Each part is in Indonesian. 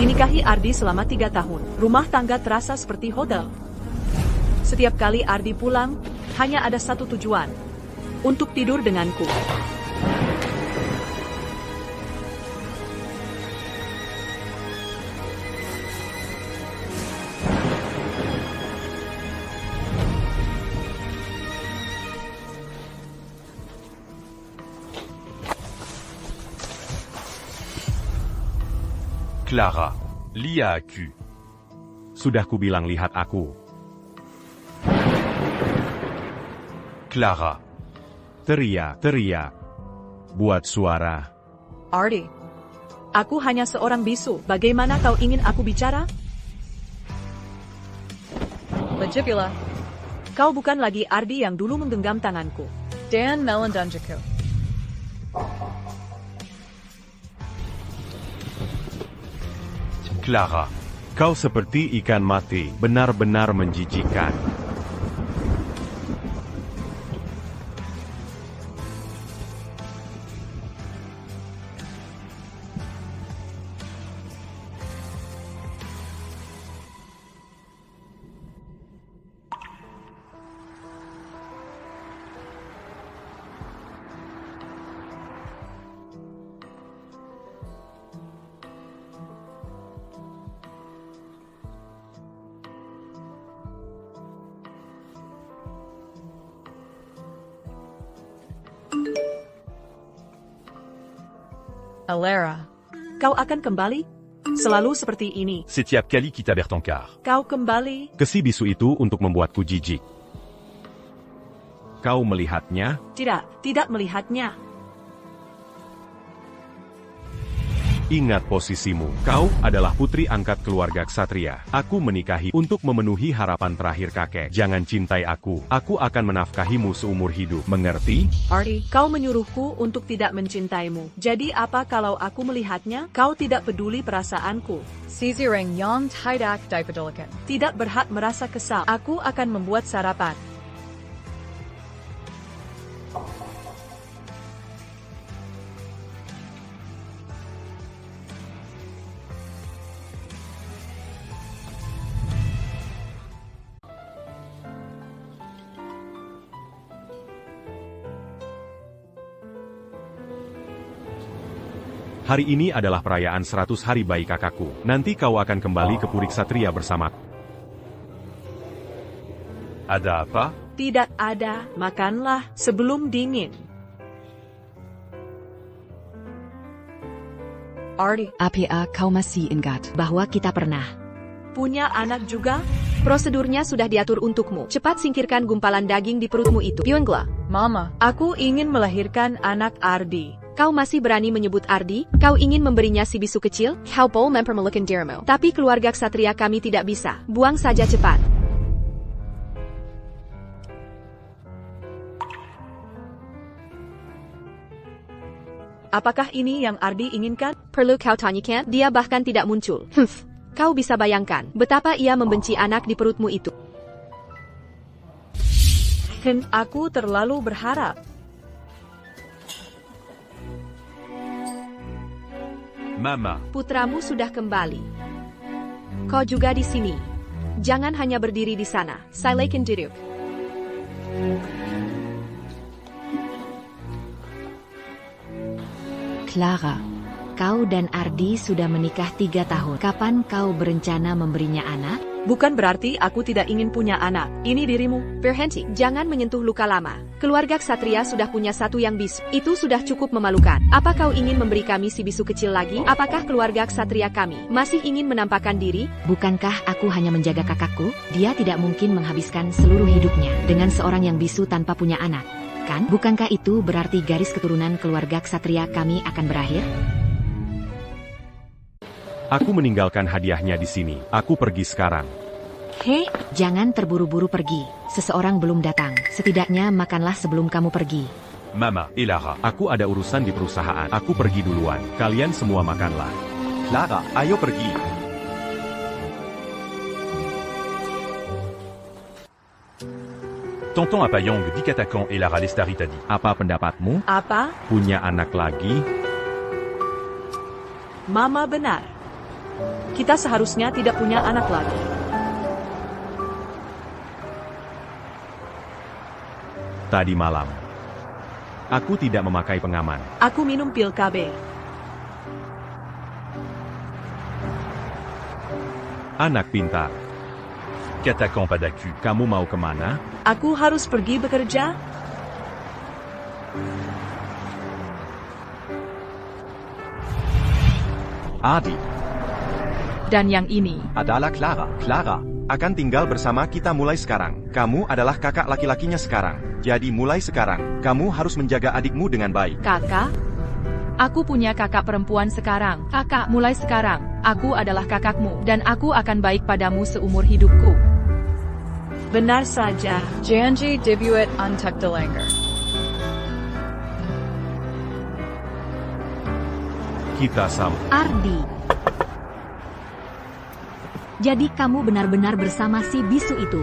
Dinikahi Ardi selama 3 tahun. Rumah tangga terasa seperti hotel. Setiap kali Ardi pulang, hanya ada satu tujuan. Untuk tidur denganku. Clara, Lia aku. Sudah kubilang lihat aku. Clara, Teriak. Buat suara. Ardi. Aku hanya seorang bisu. Bagaimana kau ingin aku bicara? Legibula, Kau bukan lagi Ardi yang dulu menggenggam tanganku. Dan Melandanjaku. Clara, Kau seperti ikan mati, benar-benar menjijikan. Alara, Kau akan kembali? Selalu seperti ini. setiap kali kita bertengkar. Kau kembali? Ke si bisu itu untuk membuatku jijik. Kau melihatnya? Tidak melihatnya. Ingat posisimu. Kau adalah putri angkat keluarga ksatria. Aku menikahi untuk memenuhi harapan terakhir kakek. Jangan cintai aku. Aku akan menafkahimu seumur hidup. Mengerti? Ardi, kau menyuruhku untuk tidak mencintaimu. Jadi apa kalau aku melihatnya? Kau tidak peduli perasaanku. Caesarang yang tidak dipedulikan. Tidak berhak merasa kesal. Aku akan membuat sarapan. Hari ini adalah perayaan 100 hari bayi kakakku. Nanti kau akan kembali ke Puri Ksatria bersamaku. Ada apa? Tidak ada. Makanlah sebelum dingin. Ardi, APA kau masih ingat bahwa kita pernah punya anak juga? prosedurnya sudah diatur untukmu. Cepat singkirkan gumpalan daging di perutmu itu. Yuengla, Mama, Aku ingin melahirkan anak Ardi. kau masih berani menyebut Ardi? Kau ingin memberinya si bisu kecil? Kau boleh mempermalukan dirimu. Tapi keluarga ksatria kami tidak bisa. Buang saja cepat. Apakah ini yang Ardi inginkan? Perlu kau tanyakan? Dia bahkan tidak muncul. Kau bisa bayangkan betapa ia membenci anak di perutmu itu. Aku terlalu berharap. Mama, Putramu sudah kembali. Kau juga di sini. Jangan hanya berdiri di sana. Silakan duduk. Clara, kau dan Ardi sudah menikah 3 tahun. Kapan kau berencana memberinya anak? Bukan berarti aku tidak ingin punya anak. Ini dirimu. Berhenti, jangan menyentuh luka lama. Keluarga ksatria sudah punya satu yang bisu. Itu sudah cukup memalukan. Apa kau ingin memberi kami si bisu kecil lagi? Apakah keluarga ksatria kami masih ingin menampakkan diri? Bukankah aku hanya menjaga kakakku? Dia tidak mungkin menghabiskan seluruh hidupnya dengan seorang yang bisu tanpa punya anak. Kan? Bukankah itu berarti garis keturunan keluarga ksatria kami akan berakhir? Aku meninggalkan hadiahnya di sini. Aku pergi sekarang. Hei, jangan terburu-buru pergi. Seseorang belum datang. Setidaknya makanlah sebelum kamu pergi. Mama, et Lara. Aku ada urusan di perusahaan. Aku pergi duluan. Kalian semua makanlah. Lara, ayo pergi. Tonton Apayong di Katakan et Lara Lestari tadi. Apa pendapatmu? Apa? Punya anak lagi? Mama benar. Kita seharusnya tidak punya anak lagi. Tadi malam, aku tidak memakai pengaman. Aku minum pil KB. Anak pintar, Qu'attaquant pas d'accu. kamu mau kemana? Aku harus pergi bekerja? Ardi Dan yang ini, adalah Clara. Clara akan tinggal bersama kita mulai sekarang. Kamu adalah kakak laki-lakinya sekarang. Jadi mulai sekarang, kamu harus menjaga adikmu dengan baik. kakak? Aku punya kakak perempuan sekarang. Kakak, mulai sekarang, aku adalah kakakmu, dan aku akan baik padamu seumur hidupku. Benar saja. Janji dibuat untuk dilanggar. Kita sama. Ardi. Jadi kamu benar-benar bersama si bisu itu.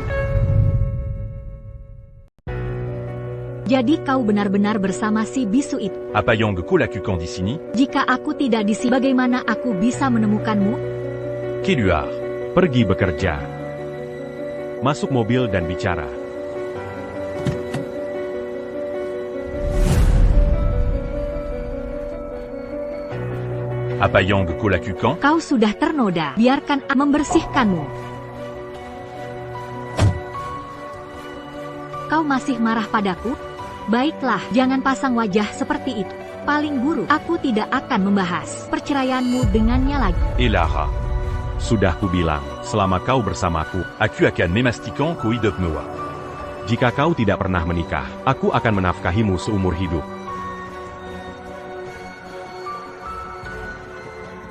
Jadi kau benar-benar bersama si bisu itu. Apayong Kolakukan di sini? Jika aku tidak di sini, bagaimana aku bisa menemukanmu? Keluar. Pergi bekerja. Masuk mobil dan bicara. Apayong Kolakukan? Kau sudah ternoda. Biarkan aku membersihkanmu. Kau masih marah padaku? Baiklah, jangan pasang wajah seperti itu. Paling buruk, aku tidak akan membahas perceraianmu dengannya lagi. Et Lara. Sudah kubilang, selama kau bersamaku, Aku akan memastikan kau hidup Noah. jika kau tidak pernah menikah, aku akan menafkahimu seumur hidup.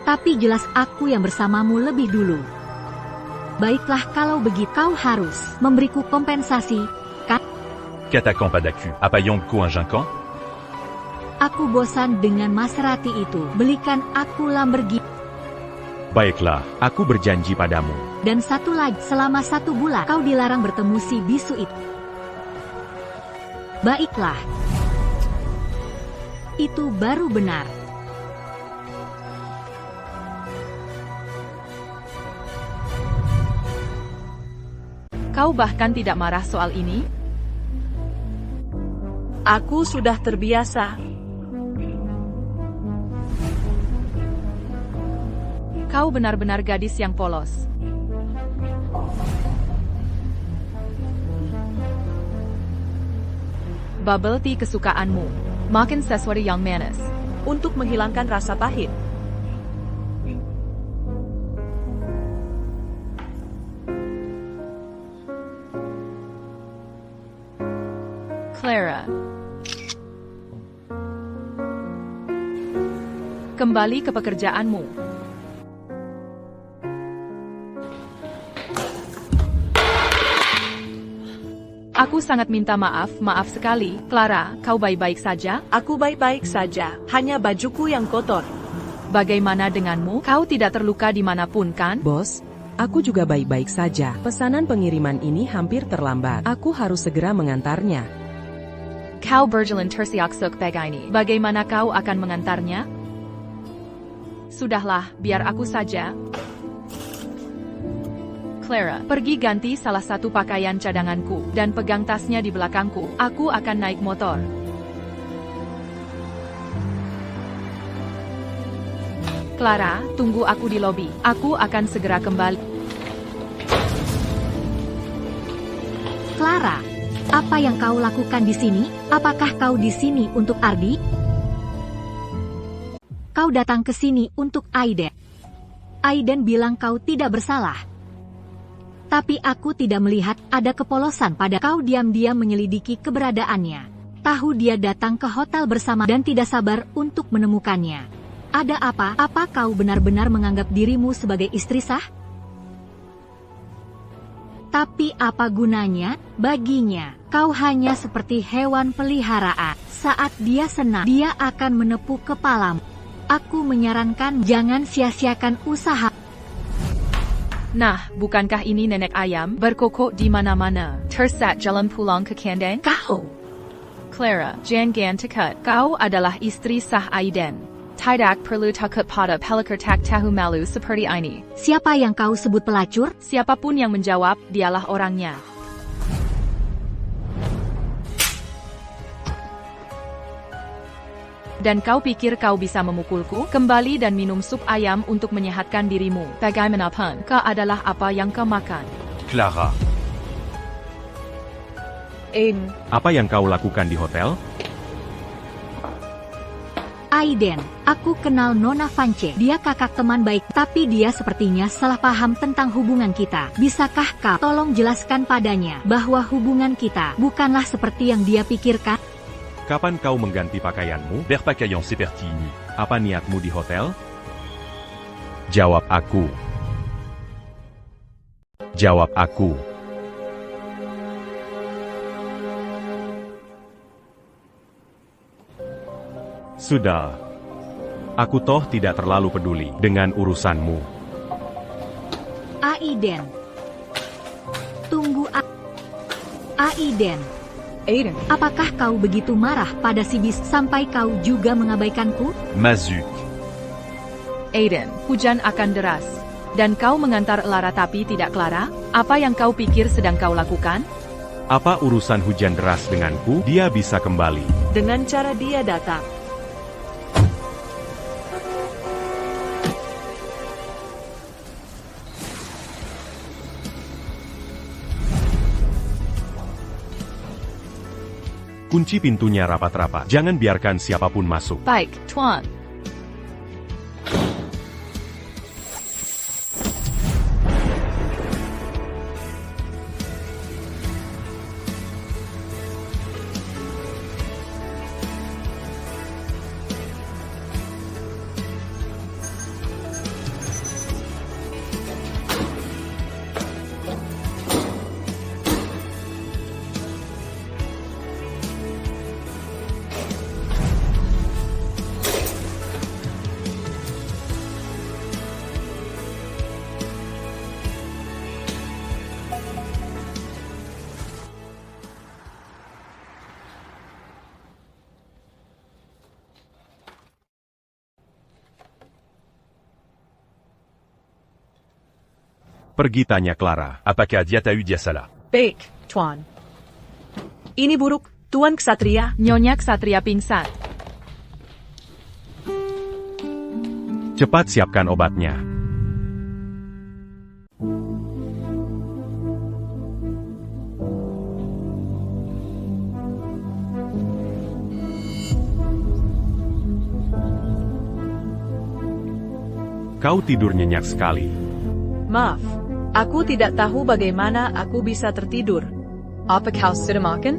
Tapi jelas aku yang bersamamu lebih dulu. Baiklah, kalau begitu kau harus memberiku kompensasi, kan? Qu'attaquant pas d'accu. Apayong Koinjinkan? Aku bosan dengan Maserati itu. Belikan aku Lamborghini. Baiklah, aku berjanji padamu. Dan satu lagi, selama 1 bulan kau dilarang bertemu si bisu itu. Baiklah. Itu baru benar. Kau bahkan tidak marah soal ini? Aku sudah terbiasa. Kau benar-benar gadis yang polos. Bubble tea kesukaanmu. Makan sesuatu yang manis. Untuk menghilangkan rasa pahit. Clara. Kembali ke pekerjaanmu. Aku sangat minta maaf sekali. Clara, kau baik-baik saja? Aku baik-baik saja. Hanya bajuku yang kotor. Bagaimana denganmu? Kau tidak terluka dimanapun kan? Bos, aku juga baik-baik saja. Pesanan pengiriman ini hampir terlambat. Aku harus segera mengantarnya. Kau berjalan tersiok-siok begini. Bagaimana kau akan mengantarnya? Sudahlah, biar aku saja. Clara, pergi ganti salah satu pakaian cadanganku, dan pegang tasnya di belakangku. Aku akan naik motor. Clara, tunggu aku di lobi. Aku akan segera kembali. Clara, apa yang kau lakukan di sini? Apakah kau di sini untuk Ardi? Kau datang ke sini untuk Aiden. Aiden bilang kau tidak bersalah. Tapi aku tidak melihat ada kepolosan pada kau. Diam-diam menyelidiki keberadaannya. Tahu dia datang ke hotel bersama dan tidak sabar untuk menemukannya. Ada apa? Apa kau benar-benar menganggap dirimu sebagai istri sah? Tapi apa gunanya? Baginya, kau hanya seperti hewan peliharaan. Saat dia senang, dia akan menepuk kepalamu. Aku menyarankan jangan sia-siakan usaha. Nah, bukankah ini nenek ayam berkokok di mana-mana? Tersat jalan pulang ke kandang? Kau. Clara, jangan takut. Kau adalah istri sah Aiden. Tidak perlu takut pada pelakor tak tahu malu seperti ini. Siapa yang kau sebut pelacur? Siapapun yang menjawab, dialah orangnya. Dan kau pikir kau bisa memukulku? Kembali dan minum sup ayam untuk menyehatkan dirimu. Bagaimanapun, kau adalah apa yang kau makan. Clara. Aiden, Apa yang kau lakukan di hotel? Aiden, aku kenal Nona Vance. Dia kakak teman baik, tapi dia sepertinya salah paham tentang hubungan kita. Bisakah kau tolong jelaskan padanya bahwa hubungan kita bukanlah seperti yang dia pikirkan? Kapan kau mengganti pakaianmu? Berpakaian Sepertini. Apa niatmu di hotel? Jawab aku. Jawab aku. Sudah. Aku toh tidak terlalu peduli dengan urusanmu. Aiden. Tunggu Aiden. Aiden, Apakah kau begitu marah pada si bis sampai kau juga mengabaikanku? Mazuk. Aiden, hujan akan deras. Dan kau mengantar Lara tapi tidak Clara? Apa yang kau pikir sedang kau lakukan? Apa urusan hujan deras denganku? Dia bisa kembali. dengan cara dia datang. Kunci pintunya rapat-rapat. Jangan biarkan siapapun masuk. Baik, Tuan. Pergi tanya Clara. Apakah dia tahu dia salah? Baik, Tuan. Ini buruk, Tuan Ksatria. Nyonya Ksatria pingsan. Cepat siapkan obatnya. Kau tidur nyenyak sekali. Maaf, aku tidak tahu bagaimana aku bisa tertidur. Apa kau sudah makan?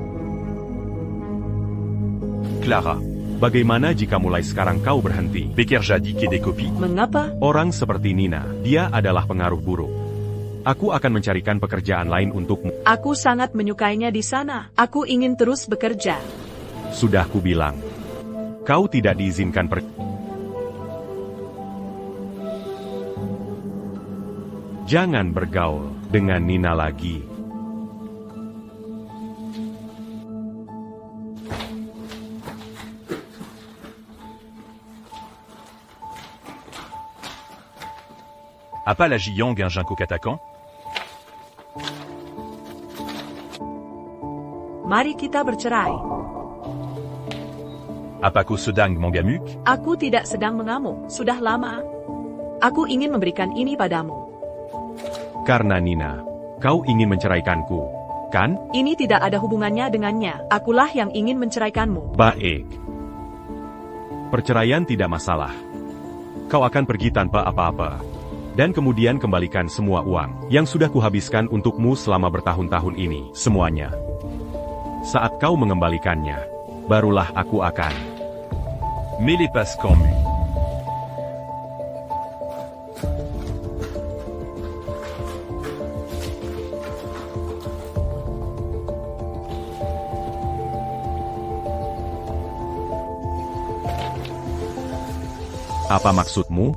Clara. Bagaimana jika mulai sekarang kau berhenti? Becker jadi des copies. Mengapa? Orang seperti Nina, dia adalah pengaruh buruk. Aku akan mencarikan pekerjaan lain untukmu. Aku sangat menyukainya di sana. Aku ingin terus bekerja. Sudah kubilang. Kau tidak diizinkan pergi. Jangan bergaul dengan Nina lagi. Apa la Jiyong un Jinko Katakan? Mari kita bercerai. Apa kau sedang mengamuk? Aku tidak sedang mengamuk, sudah lama. Aku ingin memberikan ini padamu. Karena Nina, kau ingin menceraikanku, kan? Ini tidak ada hubungannya dengannya. Akulah yang ingin menceraikanmu. Baik. Perceraian tidak masalah. Kau akan pergi tanpa apa-apa. Dan kemudian kembalikan semua uang yang sudah kuhabiskan untukmu selama bertahun-tahun ini. Semuanya. Saat kau mengembalikannya, barulah aku akan. Mais les passe camu. Apa maksudmu?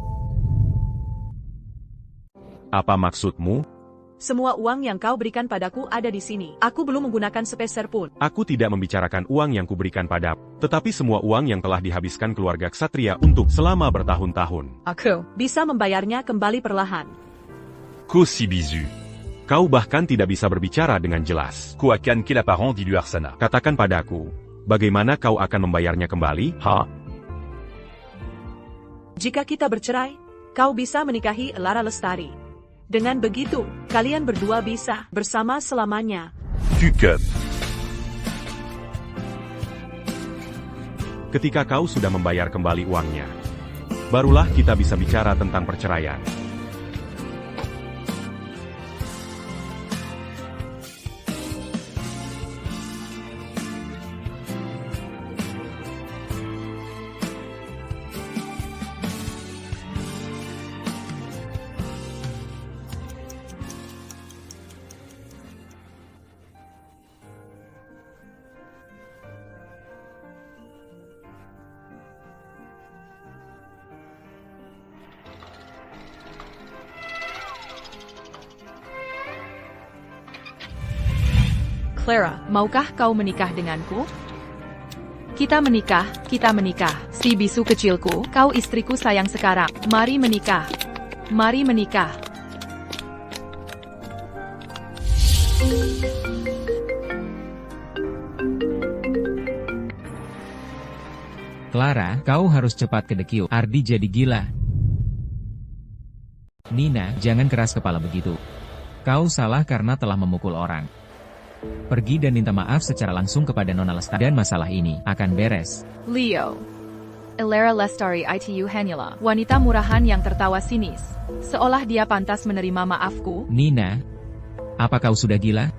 Apa maksudmu? Semua uang yang kau berikan padaku ada di sini. Aku belum menggunakan sepeser pun. Aku tidak membicarakan uang yang kuberikan padamu, tetapi semua uang yang telah dihabiskan keluarga ksatria untuk selama bertahun-tahun. Aku bisa membayarnya kembali perlahan. Kosi bisu. Kau bahkan tidak bisa berbicara dengan jelas. Koakan Kelaparan di Luarsana. Katakan padaku, bagaimana kau akan membayarnya kembali? Jika kita bercerai, kau bisa menikahi Lara Lestari. Dengan begitu, kalian berdua bisa bersama selamanya. Kukup. Ketika kau sudah membayar kembali uangnya, barulah kita bisa bicara tentang perceraian. Clara, maukah kau menikah denganku? Kita menikah, kita menikah. Si bisu kecilku, kau istriku sayang sekarang. Mari menikah. Mari menikah. Clara, kau harus cepat ke Dekio. Ardi jadi gila. Nina, jangan keras kepala begitu. Kau salah karena telah memukul orang. Pergi dan minta maaf secara langsung kepada Nona Lestari dan masalah ini akan beres. Leo. Elara Lestari itu hanyalah wanita murahan yang tertawa sinis. Seolah dia pantas menerima maafku. Nina, apa kau sudah gila?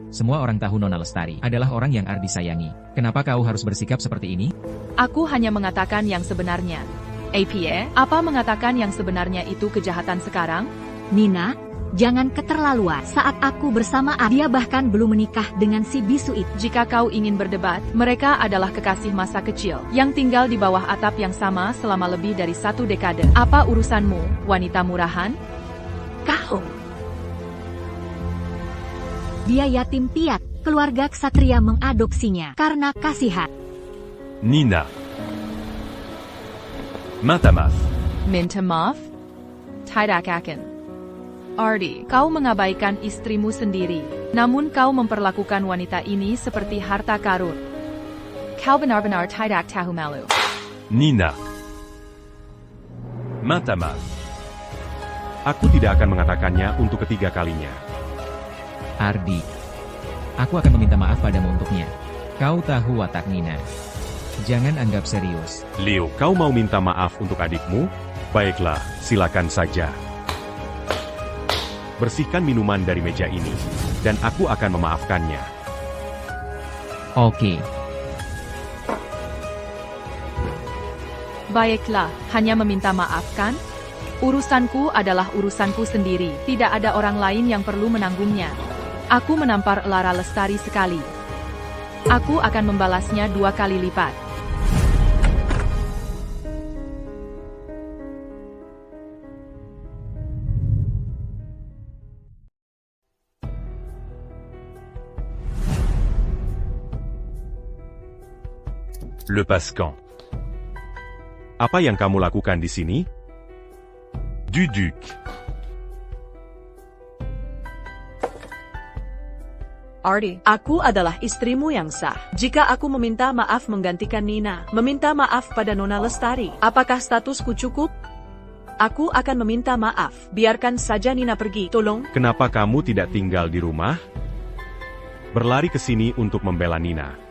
Semua orang tahu Nona Lestari adalah orang yang Ardi sayangi. Kenapa kau harus bersikap seperti ini? Aku hanya mengatakan yang sebenarnya. APA, apa mengatakan yang sebenarnya itu kejahatan sekarang? Nina, jangan keterlaluan. Saat aku bersama dia bahkan belum menikah dengan si bisu itu. Jika kau ingin berdebat, mereka adalah kekasih masa kecil, yang tinggal di bawah atap yang sama selama lebih dari 1 dekade. Apa urusanmu, wanita murahan? Kau. Dia yatim piat, keluarga ksatria mengadopsinya karena kasihan. Nina. Minta maaf. Minta maaf? Tidak akan. Ardi, kau mengabaikan istrimu sendiri, namun kau memperlakukan wanita ini seperti harta karun. Kau benar-benar tidak tahu malu. Nina. Minta maaf. Aku tidak akan mengatakannya untuk ketiga kalinya. Ardi, aku akan meminta maaf padamu untuknya. Kau tahu watak Nina. Jangan anggap serius. Leo, kau mau minta maaf untuk adikmu? Baiklah, silakan saja. Bersihkan minuman dari meja ini, dan aku akan memaafkannya. Oke. Baiklah, hanya meminta maaf kan? Urusanku adalah urusanku sendiri, tidak ada orang lain yang perlu menanggungnya. Aku menampar Lara Lestari sekali. Aku akan membalasnya 2 kali lipat. Le Pascan. Apa yang kamu lakukan di sini? Du Duc. Ardi, aku adalah istrimu yang sah. Jika aku meminta maaf menggantikan Nina, meminta maaf pada Nona Lestari, apakah statusku cukup? Aku akan meminta maaf. Biarkan saja Nina pergi, tolong. Kenapa kamu tidak tinggal di rumah? Berlari ke sini untuk membela Nina.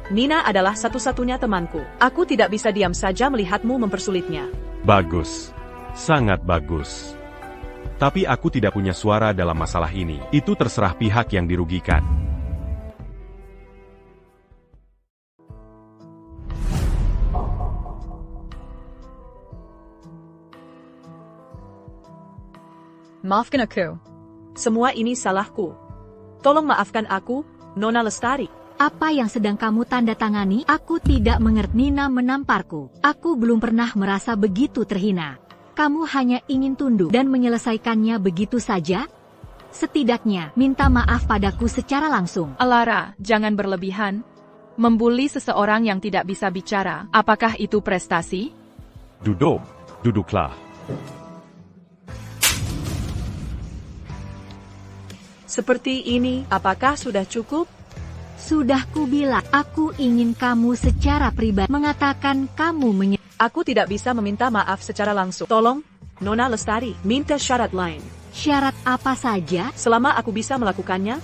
Nina adalah satu-satunya temanku. Aku tidak bisa diam saja melihatmu mempersulitnya. Bagus. Sangat bagus. Tapi aku tidak punya suara dalam masalah ini. Itu terserah pihak yang dirugikan. Maafkan aku. Semua ini salahku. Tolong maafkan aku, Nona Lestari. Apa yang sedang kamu tanda tangani? Aku tidak mengerti. Nina menamparku. Aku belum pernah merasa begitu terhina. kamu hanya ingin tunduk dan menyelesaikannya begitu saja? Setidaknya, minta maaf padaku secara langsung. Alara, jangan berlebihan. Membuli seseorang yang tidak bisa bicara, apakah itu prestasi? Duduklah. Seperti ini, apakah sudah cukup? Sudah kubilang, aku ingin kamu secara pribadi mengatakan kamu Aku tidak bisa meminta maaf secara langsung. Tolong, Nona Lestari, minta syarat lain. Syarat apa saja? Selama aku bisa melakukannya,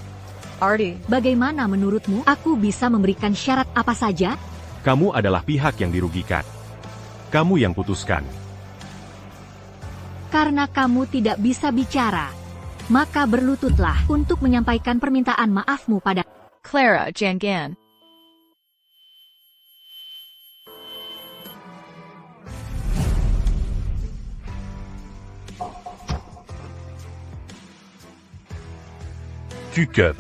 Artie, Bagaimana menurutmu aku bisa memberikan syarat apa saja? Kamu adalah pihak yang dirugikan. Kamu yang putuskan. Karena kamu tidak bisa bicara, maka berlututlah untuk menyampaikan permintaan maafmu pada Clara Jangan. Q-Cup.